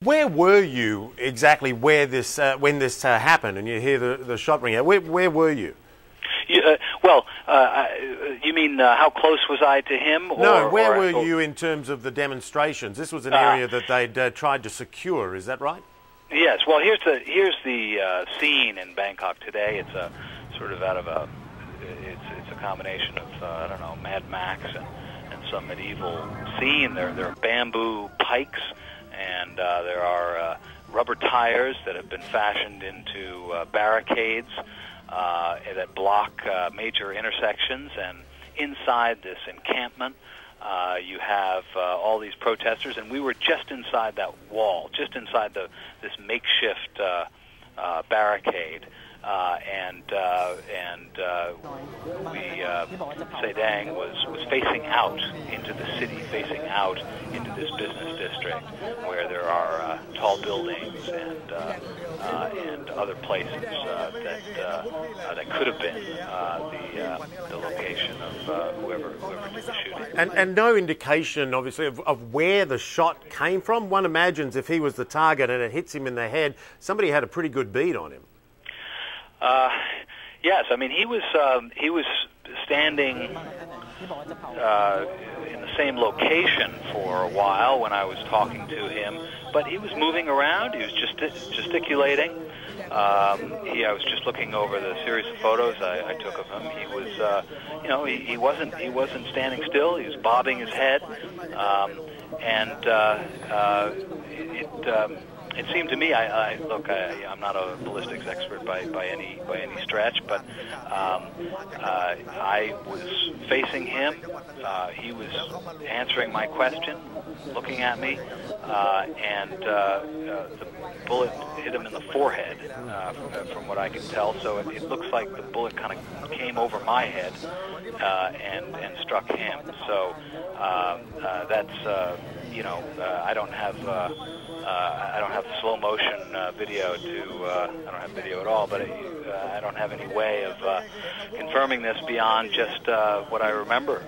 Where were you exactly where this, when this happened and you hear the shot ring out? Where were you? You mean how close was I to him? No, where were you in terms of the demonstrations? This was an area that they'd tried to secure, is that right? Yes. Well, here's the scene in Bangkok today. It's a sort of it's a combination of I don't know, Mad Max and some medieval scene. There are bamboo pikes, and there are rubber tires that have been fashioned into barricades that block major intersections. And inside this encampment, you have all these protesters, and we were just inside that wall, just inside this makeshift barricade. Sedang was facing out into the city, facing out into this business district where there are tall buildings and other places that could have been the location of whoever did the shooting. And no indication, obviously, of where the shot came from. One imagines if he was the target and it hits him in the head, somebody had a pretty good bead on him. Yes, I mean he was standing in the same location for a while when I was talking to him, but he was moving around. He was just gesticulating. I was just looking over the series of photos I took of him. He was, he wasn't standing still. He was bobbing his head, It seemed to me, I'm not a ballistics expert by any stretch, but I was facing him. He was answering my question, looking at me, and the bullet hit him in the forehead, from what I can tell. So it looks like the bullet kind of came over my head and struck him. So that's I don't have slow motion video I don't have video at all, but I don't have any way of confirming this beyond just what I remember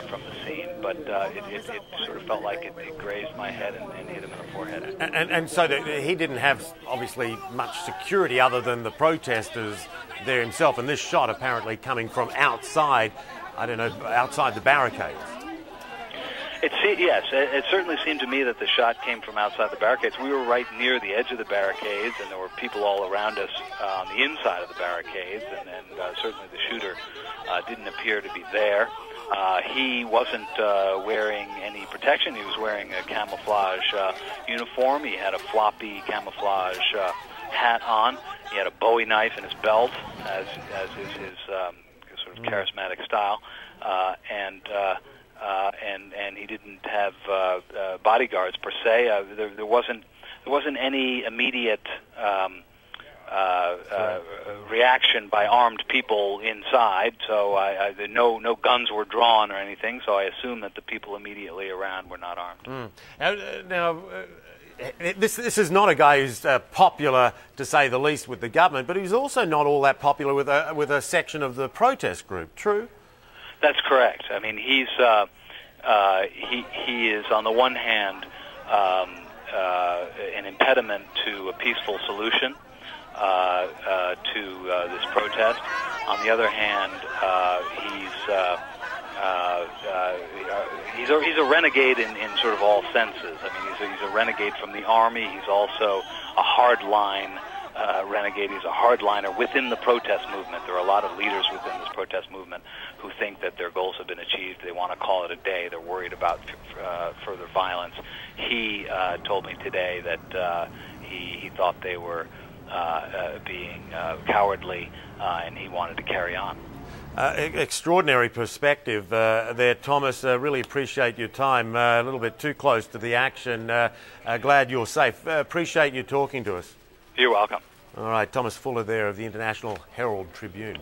from the scene. But it sort of felt like it grazed my head and hit him in the forehead. And so he didn't have obviously much security other than the protesters there himself, and this shot apparently coming from outside, outside the barricades. Yes, it certainly seemed to me that the shot came from outside the barricades. We were right near the edge of the barricades, and there were people all around us on the inside of the barricades, and certainly the shooter didn't appear to be there. He wasn't wearing any protection. He was wearing a camouflage uniform. He had a floppy camouflage hat on. He had a Bowie knife in his belt, as is his sort of charismatic style, and he didn't have bodyguards per se. There wasn't any immediate reaction by armed people inside. So no guns were drawn or anything. So I assume that the people immediately around were not armed. Now, this is not a guy who's popular, to say the least, with the government, but he's also not all that popular with a section of the protest group. True? That's correct. I mean, he is on the one hand an impediment to a peaceful solution to this protest. On the other hand, he's a renegade in sort of all senses. I mean, he's a renegade from the army. He's also a hardline renegade. He's a hardliner within the protest movement. There are a lot of leaders within this protest movement who think that their goals have been achieved. They want to call it a day. They're worried about further violence. He told me today that he thought they were being cowardly, and he wanted to carry on. Extraordinary perspective there, Thomas. Really appreciate your time. A little bit too close to the action. Glad you're safe. Appreciate you talking to us. You're welcome. All right, Thomas Fuller there of the International Herald Tribune.